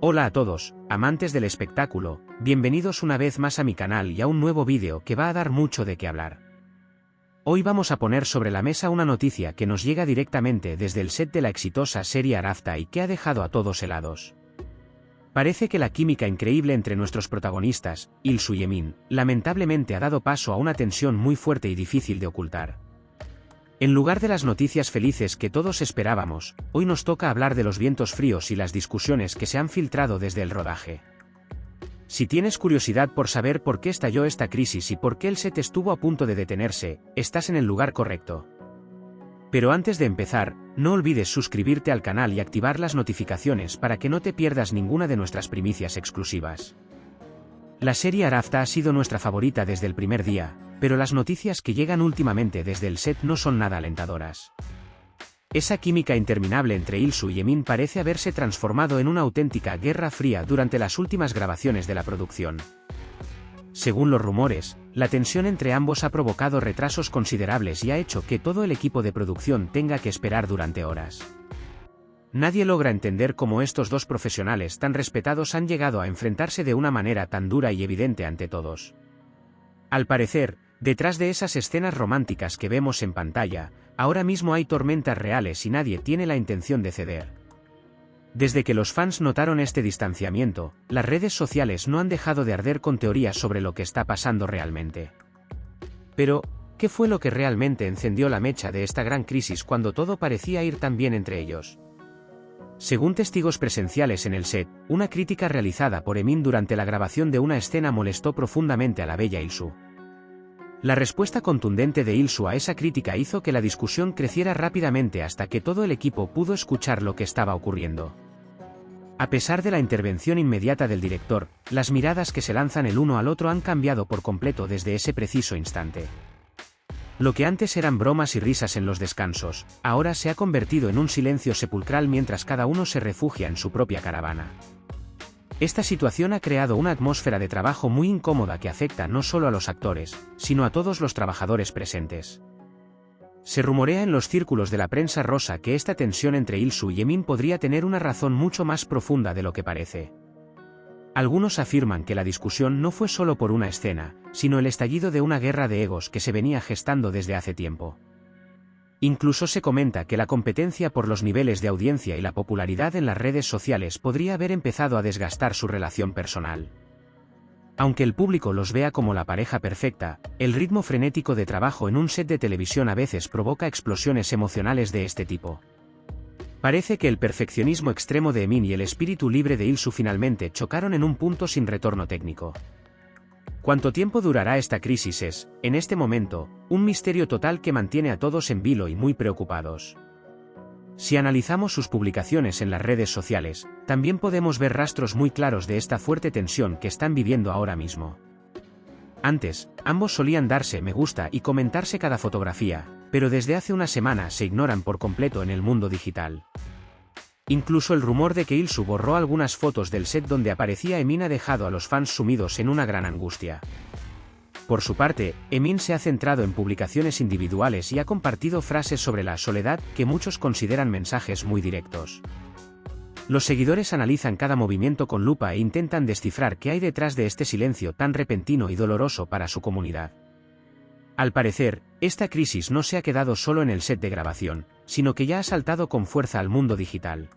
Hola a todos, amantes del espectáculo, bienvenidos una vez más a mi canal y a un nuevo vídeo que va a dar mucho de qué hablar. Hoy vamos a poner sobre la mesa una noticia que nos llega directamente desde el set de la exitosa serie Arafta y que ha dejado a todos helados. Parece que la química increíble entre nuestros protagonistas, Il-soo y Emin, lamentablemente ha dado paso a una tensión muy fuerte y difícil de ocultar. En lugar de las noticias felices que todos esperábamos, hoy nos toca hablar de los vientos fríos y las discusiones que se han filtrado desde el rodaje. Si tienes curiosidad por saber por qué estalló esta crisis y por qué el set estuvo a punto de detenerse, estás en el lugar correcto. Pero antes de empezar, no olvides suscribirte al canal y activar las notificaciones para que no te pierdas ninguna de nuestras primicias exclusivas. La serie Arafta ha sido nuestra favorita desde el primer día, pero las noticias que llegan últimamente desde el set no son nada alentadoras. Esa química interminable entre Il-soo y Emin parece haberse transformado en una auténtica guerra fría durante las últimas grabaciones de la producción. Según los rumores, la tensión entre ambos ha provocado retrasos considerables y ha hecho que todo el equipo de producción tenga que esperar durante horas. Nadie logra entender cómo estos dos profesionales tan respetados han llegado a enfrentarse de una manera tan dura y evidente ante todos. Al parecer, detrás de esas escenas románticas que vemos en pantalla, ahora mismo hay tormentas reales y nadie tiene la intención de ceder. Desde que los fans notaron este distanciamiento, las redes sociales no han dejado de arder con teorías sobre lo que está pasando realmente. Pero, ¿qué fue lo que realmente encendió la mecha de esta gran crisis cuando todo parecía ir tan bien entre ellos? Según testigos presenciales en el set, una crítica realizada por Emin durante la grabación de una escena molestó profundamente a la bella Il-soo. La respuesta contundente de Il-soo a esa crítica hizo que la discusión creciera rápidamente hasta que todo el equipo pudo escuchar lo que estaba ocurriendo. A pesar de la intervención inmediata del director, las miradas que se lanzan el uno al otro han cambiado por completo desde ese preciso instante. Lo que antes eran bromas y risas en los descansos, ahora se ha convertido en un silencio sepulcral mientras cada uno se refugia en su propia caravana. Esta situación ha creado una atmósfera de trabajo muy incómoda que afecta no solo a los actores, sino a todos los trabajadores presentes. Se rumorea en los círculos de la prensa rosa que esta tensión entre Il-soo y Emin podría tener una razón mucho más profunda de lo que parece. Algunos afirman que la discusión no fue solo por una escena, sino el estallido de una guerra de egos que se venía gestando desde hace tiempo. Incluso se comenta que la competencia por los niveles de audiencia y la popularidad en las redes sociales podría haber empezado a desgastar su relación personal. Aunque el público los vea como la pareja perfecta, el ritmo frenético de trabajo en un set de televisión a veces provoca explosiones emocionales de este tipo. Parece que el perfeccionismo extremo de Emin y el espíritu libre de Il-soo finalmente chocaron en un punto sin retorno técnico. ¿Cuánto tiempo durará esta crisis es, en este momento, un misterio total que mantiene a todos en vilo y muy preocupados? Si analizamos sus publicaciones en las redes sociales, también podemos ver rastros muy claros de esta fuerte tensión que están viviendo ahora mismo. Antes, ambos solían darse me gusta y comentarse cada fotografía, pero desde hace una semana se ignoran por completo en el mundo digital. Incluso el rumor de que Il-soo borró algunas fotos del set donde aparecía Emin ha dejado a los fans sumidos en una gran angustia. Por su parte, Emin se ha centrado en publicaciones individuales y ha compartido frases sobre la soledad que muchos consideran mensajes muy directos. Los seguidores analizan cada movimiento con lupa e intentan descifrar qué hay detrás de este silencio tan repentino y doloroso para su comunidad. Al parecer, esta crisis no se ha quedado solo en el set de grabación, sino que ya ha saltado con fuerza al mundo digital.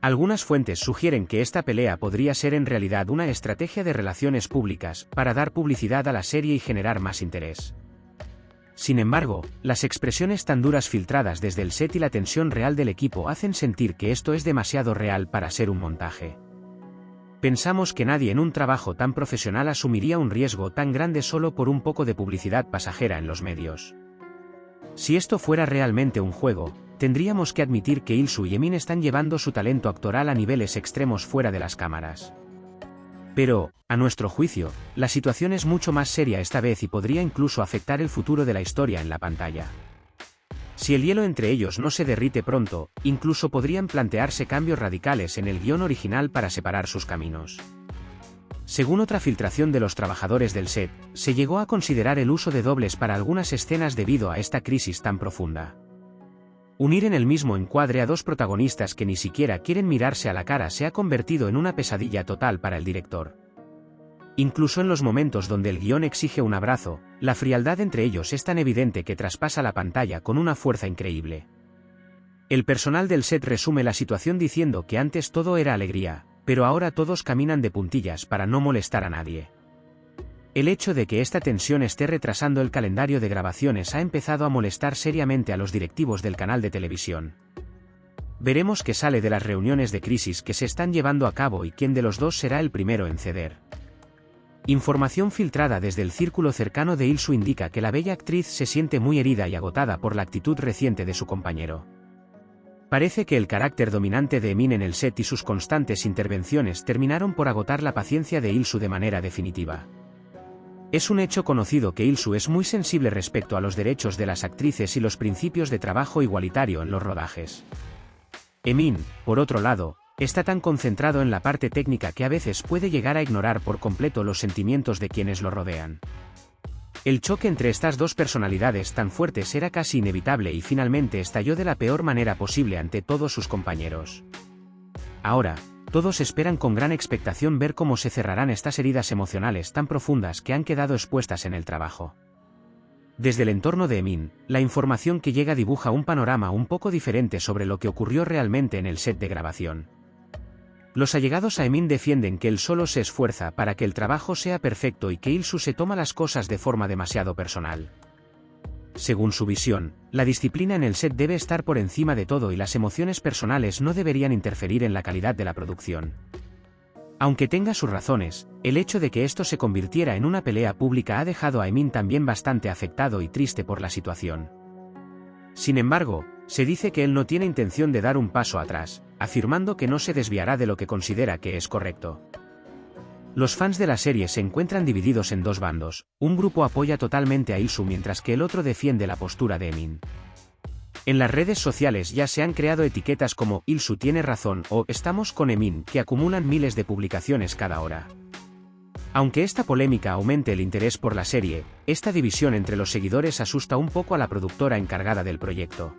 Algunas fuentes sugieren que esta pelea podría ser en realidad una estrategia de relaciones públicas para dar publicidad a la serie y generar más interés. Sin embargo, las expresiones tan duras filtradas desde el set y la tensión real del equipo hacen sentir que esto es demasiado real para ser un montaje. Pensamos que nadie en un trabajo tan profesional asumiría un riesgo tan grande solo por un poco de publicidad pasajera en los medios. Si esto fuera realmente un juego, tendríamos que admitir que Il-soo y Emin están llevando su talento actoral a niveles extremos fuera de las cámaras. Pero, a nuestro juicio, la situación es mucho más seria esta vez y podría incluso afectar el futuro de la historia en la pantalla. Si el hielo entre ellos no se derrite pronto, incluso podrían plantearse cambios radicales en el guión original para separar sus caminos. Según otra filtración de los trabajadores del set, se llegó a considerar el uso de dobles para algunas escenas debido a esta crisis tan profunda. Unir en el mismo encuadre a dos protagonistas que ni siquiera quieren mirarse a la cara se ha convertido en una pesadilla total para el director. Incluso en los momentos donde el guión exige un abrazo, la frialdad entre ellos es tan evidente que traspasa la pantalla con una fuerza increíble. El personal del set resume la situación diciendo que antes todo era alegría, pero ahora todos caminan de puntillas para no molestar a nadie. El hecho de que esta tensión esté retrasando el calendario de grabaciones ha empezado a molestar seriamente a los directivos del canal de televisión. Veremos qué sale de las reuniones de crisis que se están llevando a cabo y quién de los dos será el primero en ceder. Información filtrada desde el círculo cercano de Il-soo indica que la bella actriz se siente muy herida y agotada por la actitud reciente de su compañero. Parece que el carácter dominante de Emin en el set y sus constantes intervenciones terminaron por agotar la paciencia de Il-soo de manera definitiva. Es un hecho conocido que Il-soo es muy sensible respecto a los derechos de las actrices y los principios de trabajo igualitario en los rodajes. Emin, por otro lado, está tan concentrado en la parte técnica que a veces puede llegar a ignorar por completo los sentimientos de quienes lo rodean. El choque entre estas dos personalidades tan fuertes era casi inevitable y finalmente estalló de la peor manera posible ante todos sus compañeros. Ahora, todos esperan con gran expectación ver cómo se cerrarán estas heridas emocionales tan profundas que han quedado expuestas en el trabajo. Desde el entorno de Emin, la información que llega dibuja un panorama un poco diferente sobre lo que ocurrió realmente en el set de grabación. Los allegados a Emin defienden que él solo se esfuerza para que el trabajo sea perfecto y que Il-soo se toma las cosas de forma demasiado personal. Según su visión, la disciplina en el set debe estar por encima de todo y las emociones personales no deberían interferir en la calidad de la producción. Aunque tenga sus razones, el hecho de que esto se convirtiera en una pelea pública ha dejado a Emin también bastante afectado y triste por la situación. Sin embargo, se dice que él no tiene intención de dar un paso atrás, afirmando que no se desviará de lo que considera que es correcto. Los fans de la serie se encuentran divididos en dos bandos, un grupo apoya totalmente a Il-soo mientras que el otro defiende la postura de Emin. En las redes sociales ya se han creado etiquetas como Il-soo tiene razón o estamos con Emin que acumulan miles de publicaciones cada hora. Aunque esta polémica aumente el interés por la serie, esta división entre los seguidores asusta un poco a la productora encargada del proyecto.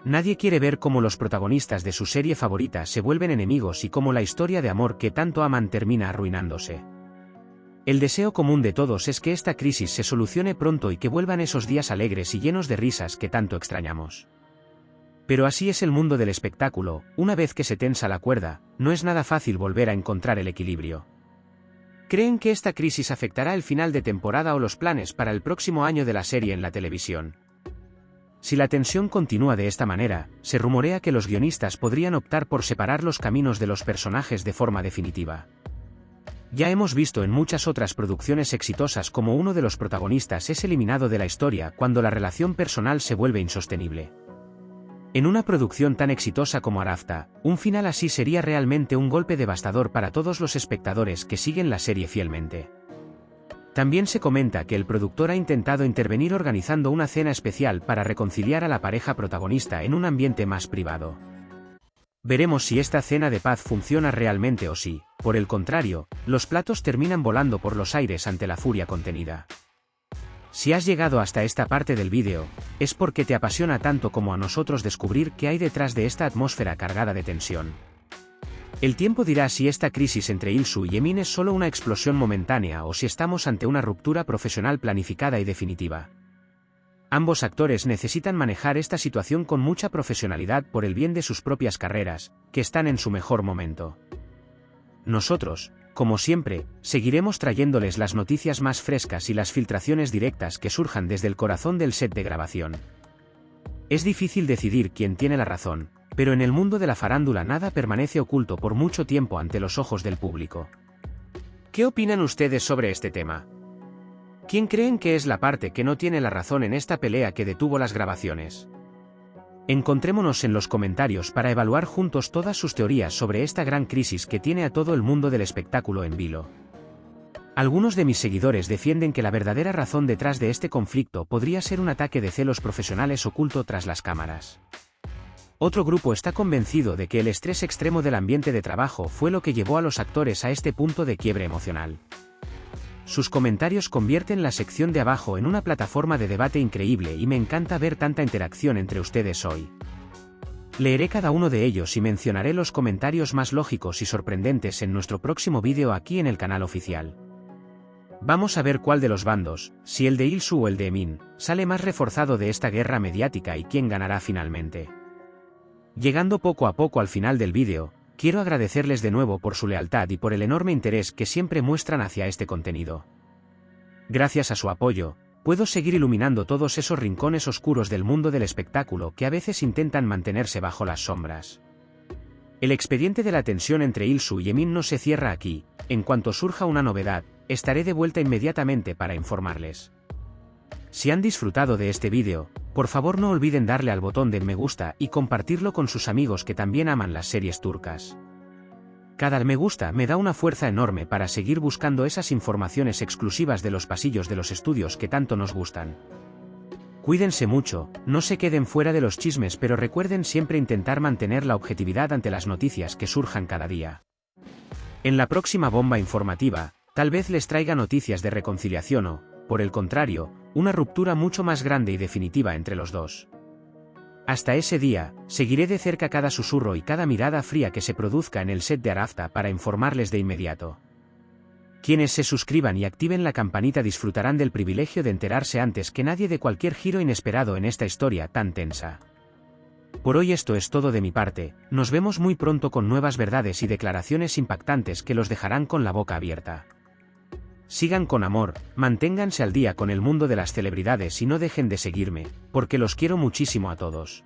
Nadie quiere ver cómo los protagonistas de su serie favorita se vuelven enemigos y cómo la historia de amor que tanto aman termina arruinándose. El deseo común de todos es que esta crisis se solucione pronto y que vuelvan esos días alegres y llenos de risas que tanto extrañamos. Pero así es el mundo del espectáculo, una vez que se tensa la cuerda, no es nada fácil volver a encontrar el equilibrio. ¿Creen que esta crisis afectará el final de temporada o los planes para el próximo año de la serie en la televisión? Si la tensión continúa de esta manera, se rumorea que los guionistas podrían optar por separar los caminos de los personajes de forma definitiva. Ya hemos visto en muchas otras producciones exitosas cómo uno de los protagonistas es eliminado de la historia cuando la relación personal se vuelve insostenible. En una producción tan exitosa como Arafta, un final así sería realmente un golpe devastador para todos los espectadores que siguen la serie fielmente. También se comenta que el productor ha intentado intervenir organizando una cena especial para reconciliar a la pareja protagonista en un ambiente más privado. Veremos si esta cena de paz funciona realmente o si, por el contrario, los platos terminan volando por los aires ante la furia contenida. Si has llegado hasta esta parte del vídeo, es porque te apasiona tanto como a nosotros descubrir qué hay detrás de esta atmósfera cargada de tensión. El tiempo dirá si esta crisis entre Il-soo y Emin es solo una explosión momentánea o si estamos ante una ruptura profesional planificada y definitiva. Ambos actores necesitan manejar esta situación con mucha profesionalidad por el bien de sus propias carreras, que están en su mejor momento. Nosotros, como siempre, seguiremos trayéndoles las noticias más frescas y las filtraciones directas que surjan desde el corazón del set de grabación. Es difícil decidir quién tiene la razón, pero en el mundo de la farándula nada permanece oculto por mucho tiempo ante los ojos del público. ¿Qué opinan ustedes sobre este tema? ¿Quién creen que es la parte que no tiene la razón en esta pelea que detuvo las grabaciones? Encontrémonos en los comentarios para evaluar juntos todas sus teorías sobre esta gran crisis que tiene a todo el mundo del espectáculo en vilo. Algunos de mis seguidores defienden que la verdadera razón detrás de este conflicto podría ser un ataque de celos profesionales oculto tras las cámaras. Otro grupo está convencido de que el estrés extremo del ambiente de trabajo fue lo que llevó a los actores a este punto de quiebre emocional. Sus comentarios convierten la sección de abajo en una plataforma de debate increíble y me encanta ver tanta interacción entre ustedes hoy. Leeré cada uno de ellos y mencionaré los comentarios más lógicos y sorprendentes en nuestro próximo vídeo aquí en el canal oficial. Vamos a ver cuál de los bandos, si el de Ilsu o el de Emin, sale más reforzado de esta guerra mediática y quién ganará finalmente. Llegando poco a poco al final del vídeo, quiero agradecerles de nuevo por su lealtad y por el enorme interés que siempre muestran hacia este contenido. Gracias a su apoyo, puedo seguir iluminando todos esos rincones oscuros del mundo del espectáculo que a veces intentan mantenerse bajo las sombras. El expediente de la tensión entre Ilsu y Emin no se cierra aquí. En cuanto surja una novedad, estaré de vuelta inmediatamente para informarles. Si han disfrutado de este vídeo, por favor no olviden darle al botón de me gusta y compartirlo con sus amigos que también aman las series turcas. Cada me gusta me da una fuerza enorme para seguir buscando esas informaciones exclusivas de los pasillos de los estudios que tanto nos gustan. Cuídense mucho, no se queden fuera de los chismes, pero recuerden siempre intentar mantener la objetividad ante las noticias que surjan cada día. En la próxima bomba informativa, tal vez les traiga noticias de reconciliación o, por el contrario, una ruptura mucho más grande y definitiva entre los dos. Hasta ese día, seguiré de cerca cada susurro y cada mirada fría que se produzca en el set de Arafta para informarles de inmediato. Quienes se suscriban y activen la campanita disfrutarán del privilegio de enterarse antes que nadie de cualquier giro inesperado en esta historia tan tensa. Por hoy esto es todo de mi parte, nos vemos muy pronto con nuevas verdades y declaraciones impactantes que los dejarán con la boca abierta. Sigan con amor, manténganse al día con el mundo de las celebridades y no dejen de seguirme, porque los quiero muchísimo a todos.